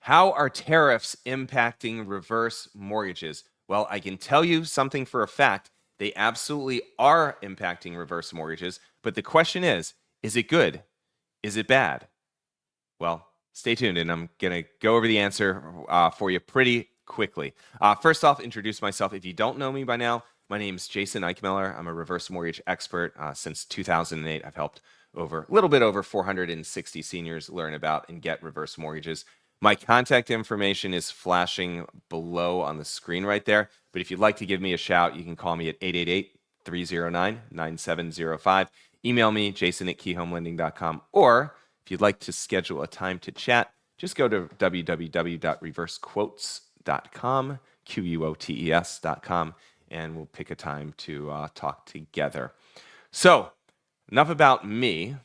How are tariffs impacting reverse mortgages? Well, I can tell you something for a fact. They absolutely are impacting reverse mortgages. But the question is it good? Is it bad? Well, stay tuned, and I'm going to go over the answer for you pretty quickly. First off, introduce myself. If you don't know me by now, my name is Jason Eichmiller. I'm a reverse mortgage expert. Since 2008, I've helped a little bit over 460 seniors learn about and get reverse mortgages. My contact information is flashing below on the screen right there. But if you'd like to give me a shout, you can call me at 888-309-9705. Email me, jason@keyhomelending.com, or if you'd like to schedule a time to chat, just go to www.reversequotes.com, quotes.com, and we'll pick a time to talk together. So, enough about me.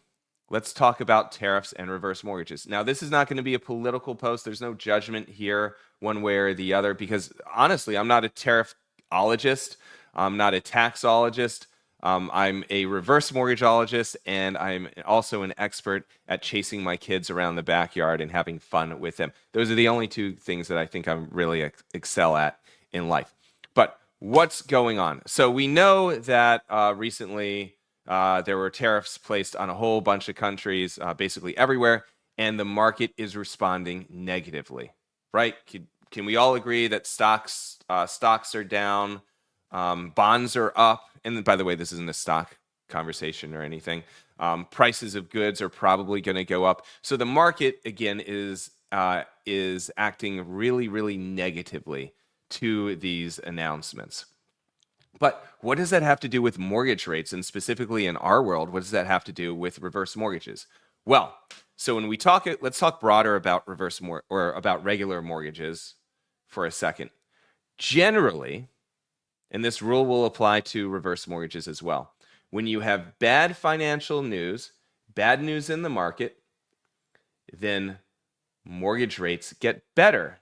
Let's talk about tariffs and reverse mortgages. Now, this is not going to be a political post. There's no judgment here one way or the other because, honestly, I'm not a tariffologist. I'm not a taxologist. I'm a reverse mortgageologist, and I'm also an expert at chasing my kids around the backyard and having fun with them. Those are the only two things that I think I'm really excel at in life. But what's going on? So we know that recently there were tariffs placed on a whole bunch of countries, basically everywhere, and the market is responding negatively, right? Can we all agree that stocks are down, bonds are up? And by the way, this isn't a stock conversation or anything. Prices of goods are probably going to go up. So the market, again, is acting really, really negatively to these announcements. But what does that have to do with mortgage rates? And specifically in our world, what does that have to do with reverse mortgages? Well, so when we talk, let's talk broader about about regular mortgages for a second. Generally, and this rule will apply to reverse mortgages as well. When you have bad financial news, bad news in the market, then mortgage rates get better.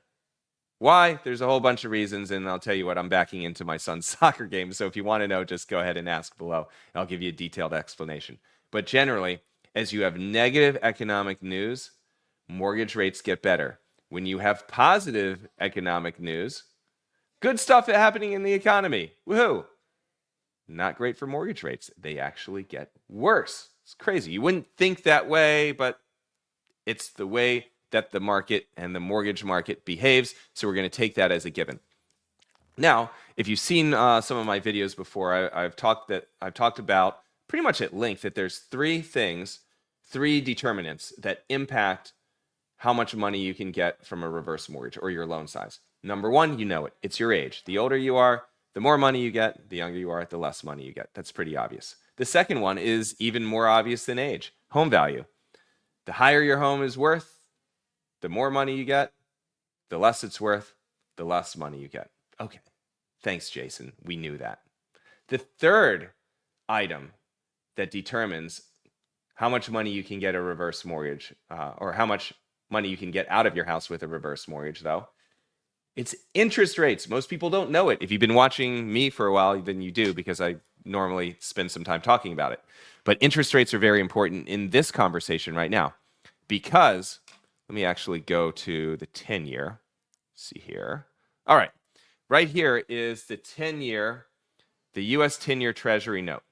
Why? There's a whole bunch of reasons, and I'll tell you what, I'm backing into my son's soccer game. So if you want to know, just go ahead and ask below. I'll give you a detailed explanation. But generally, as you have negative economic news, mortgage rates get better. When you have positive economic news, good stuff happening in the economy. Woohoo! Not great for mortgage rates. They actually get worse. It's crazy. You wouldn't think that way, but it's the way that the market and the mortgage market behaves. So we're going to take that as a given. Now, if you've seen some of my videos before, I've talked about pretty much at length that there's three determinants that impact how much money you can get from a reverse mortgage or your loan size. Number one, you know it. It's your age. The older you are, the more money you get. The younger you are, the less money you get. That's pretty obvious. The second one is even more obvious than age. Home value. The higher your home is worth, the more money you get. The less it's worth, the less money you get. Okay. Thanks, Jason. We knew that. The third item that determines how much money you can get a reverse mortgage, or how much money you can get out of your house with a reverse mortgage, though, it's interest rates. Most people don't know it. If you've been watching me for a while, then you do, because I normally spend some time talking about it. But interest rates are very important in this conversation right now, because let me actually go to the 10-year. See here. All right. Right here is the 10-year, the U.S. 10-year Treasury note.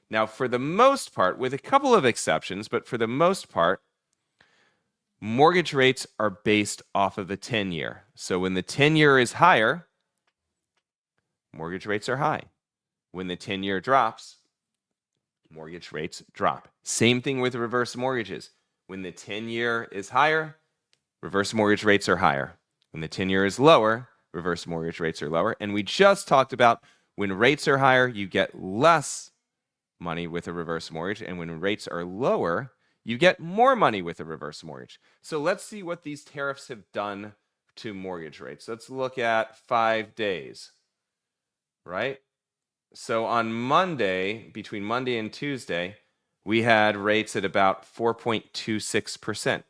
Now, for the most part, with a couple of exceptions, but for the most part, mortgage rates are based off of the 10-year. So when the 10-year is higher, mortgage rates are high. When the 10-year drops, mortgage rates drop. Same thing with reverse mortgages. When the 10-year is higher, reverse mortgage rates are higher. When the 10-year is lower, reverse mortgage rates are lower. And we just talked about when rates are higher, you get less money with a reverse mortgage. And when rates are lower, you get more money with a reverse mortgage. So let's see what these tariffs have done to mortgage rates. Let's look at 5 days, right? So on Monday, between Monday and Tuesday, we had rates at about 4.26%.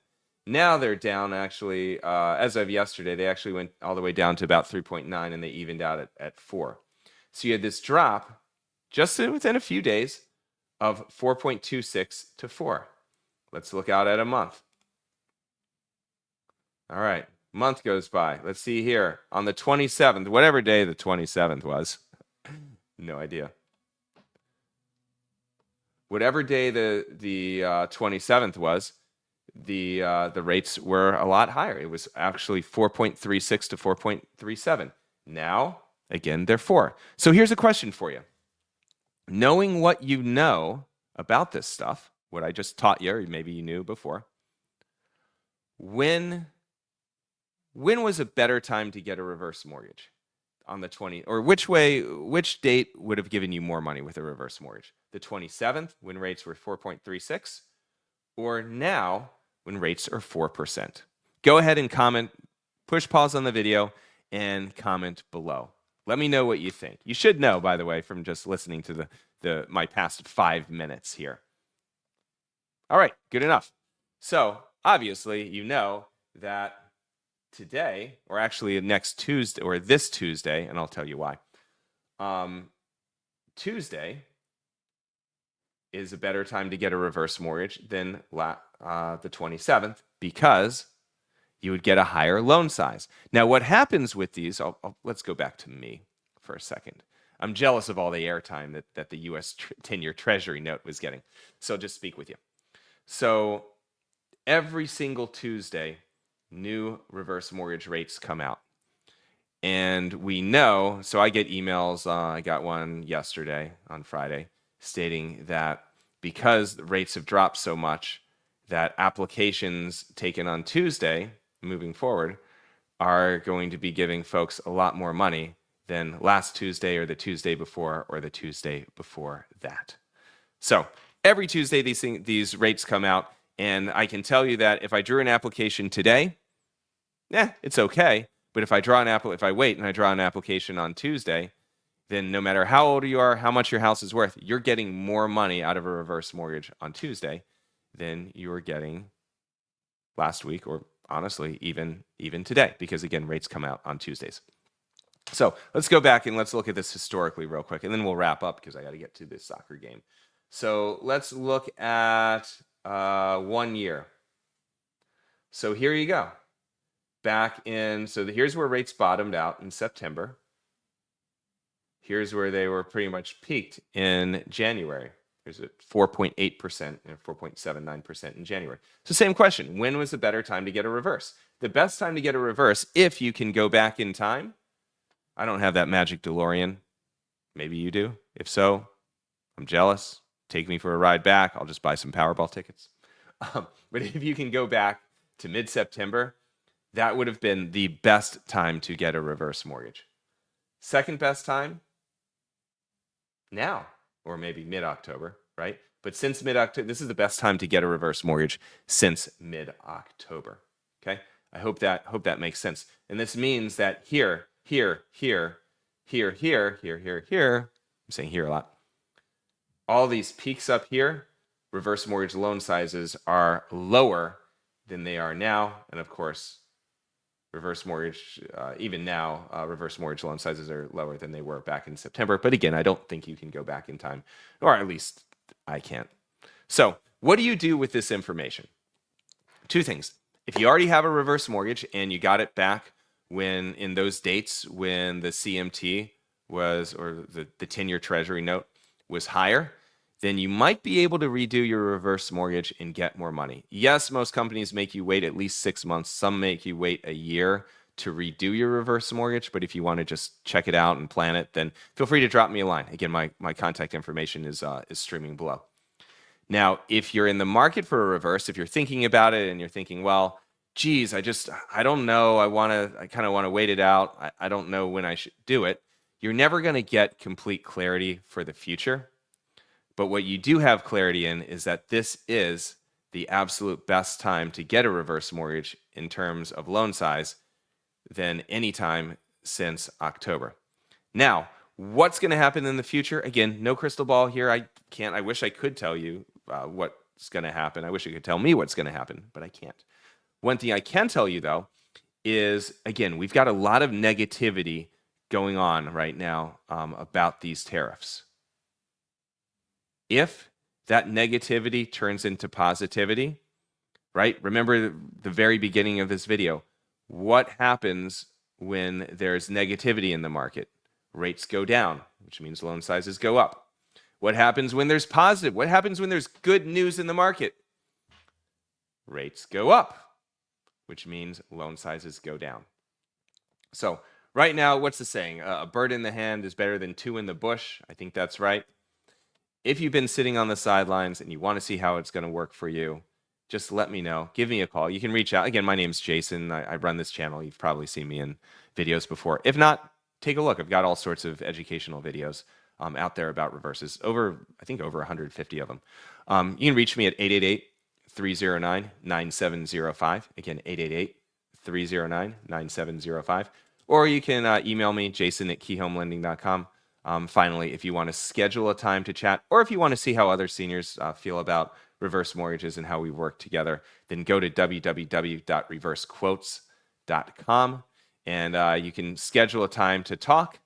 Now they're down, actually, as of yesterday, they actually went all the way down to about 3.9, and they evened out at 4. So you had this drop just within a few days of 4.26 to 4. Let's look out at a month. All right, Month goes by. Let's see here. On the 27th, whatever day the 27th was, no idea. Whatever day the 27th was, the rates were a lot higher. It was actually 4.36 to 4.37. Now, again, they're 4. So here's a question for you. Knowing what you know about this stuff, what I just taught you, or maybe you knew before, when was a better time to get a reverse mortgage? On the 20, or which date would have given you more money with a reverse mortgage? The 27th, when rates were 4.36, or now when rates are 4%? Go ahead and comment, push pause on the video, and comment below. Let me know what you think. You should know, by the way, from just listening to my past 5 minutes here. All right, good enough. So obviously, you know that today, or actually next Tuesday, or this Tuesday, and I'll tell you why. Tuesday is a better time to get a reverse mortgage than the 27th, because you would get a higher loan size. Now, what happens with these, let's go back to me for a second. I'm jealous of all the airtime that the U.S. 10-year Treasury note was getting. So I'll just speak with you. So every single Tuesday, new reverse mortgage rates come out. And we know, so I get emails, I got one yesterday on Friday, stating that because the rates have dropped so much, that applications taken on Tuesday, moving forward, are going to be giving folks a lot more money than last Tuesday or the Tuesday before or the Tuesday before that. So every Tuesday, these rates come out, and I can tell you that if I drew an application today, it's okay. But if I wait and I draw an application on Tuesday, then no matter how old you are, how much your house is worth, you're getting more money out of a reverse mortgage on Tuesday than you were getting last week, or honestly, even today, because again, rates come out on Tuesdays. So let's go back and let's look at this historically real quick, and then we'll wrap up because I got to get to this soccer game. So let's look at 1 year. So here you go. Here's where rates bottomed out in September. Here's where they were pretty much peaked in January. There's a 4.8% and 4.79% in January. So same question, when was the better time to get a reverse? The best time to get a reverse, if you can go back in time. I don't have that magic DeLorean. Maybe you do. If so, I'm jealous. Take me for a ride back. I'll just buy some Powerball tickets. But if you can go back to mid-September, that would have been the best time to get a reverse mortgage. Second best time, now, or maybe mid-October, right? But since mid-October, this is the best time to get a reverse mortgage since mid-October, okay? I hope that makes sense. And this means that here, I'm saying here a lot, all these peaks up here, reverse mortgage loan sizes are lower than they are now. And of course, reverse mortgage, even now, reverse mortgage loan sizes are lower than they were back in September. But again, I don't think you can go back in time, or at least I can't. So what do you do with this information? 2 things. If you already have a reverse mortgage and you got it back when in those dates when the CMT was, or the 10-year Treasury note was higher, then you might be able to redo your reverse mortgage and get more money. Yes, most companies make you wait at least 6 months. Some make you wait a year to redo your reverse mortgage. But if you want to just check it out and plan it, then feel free to drop me a line. Again, my contact information is streaming below. Now, if you're in the market for a reverse, if you're thinking about it and you're thinking, well, geez, I don't know. I kind of want to wait it out. I don't know when I should do it. You're never going to get complete clarity for the future. But what you do have clarity in is that this is the absolute best time to get a reverse mortgage in terms of loan size than any time since October. Now, what's going to happen in the future? Again, no crystal ball here. I wish I could tell you what's going to happen. I wish you could tell me what's going to happen, but I can't. One thing I can tell you, though, is, again, we've got a lot of negativity going on right now about these tariffs. If that negativity turns into positivity, right? Remember the very beginning of this video. What happens when there's negativity in the market? Rates go down, which means loan sizes go up. What happens when there's positive? What happens when there's good news in the market? Rates go up, which means loan sizes go down. So right now, what's the saying? A bird in the hand is better than two in the bush. I think that's right. If you've been sitting on the sidelines and you want to see how it's going to work for you, just let me know. Give me a call. You can reach out. Again, my name's Jason. I run this channel. You've probably seen me in videos before. If not, take a look. I've got all sorts of educational videos out there about reverses. I think over 150 of them. You can reach me at 888-309-9705. Again, 888-309-9705. Or you can email me, jason@keyhomelending.com. Finally, if you want to schedule a time to chat, or if you want to see how other seniors feel about reverse mortgages and how we work together, then go to www.reversequotes.com and you can schedule a time to talk.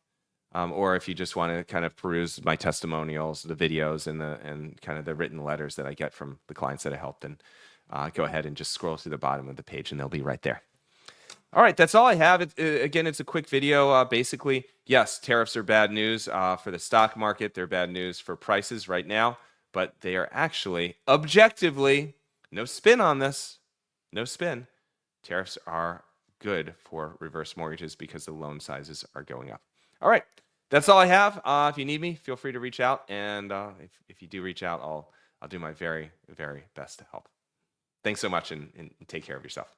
Or if you just want to kind of peruse my testimonials, the videos, and kind of the written letters that I get from the clients that I helped, then go ahead and just scroll to the bottom of the page and they'll be right there. All right, that's all I have. Again, it's a quick video. Basically, yes, tariffs are bad news for the stock market. They're bad news for prices right now, but they are actually, objectively, no spin on this, no spin. Tariffs are good for reverse mortgages because the loan sizes are going up. All right, that's all I have. If you need me, feel free to reach out. And if you do reach out, I'll do my very, very best to help. Thanks so much and take care of yourself.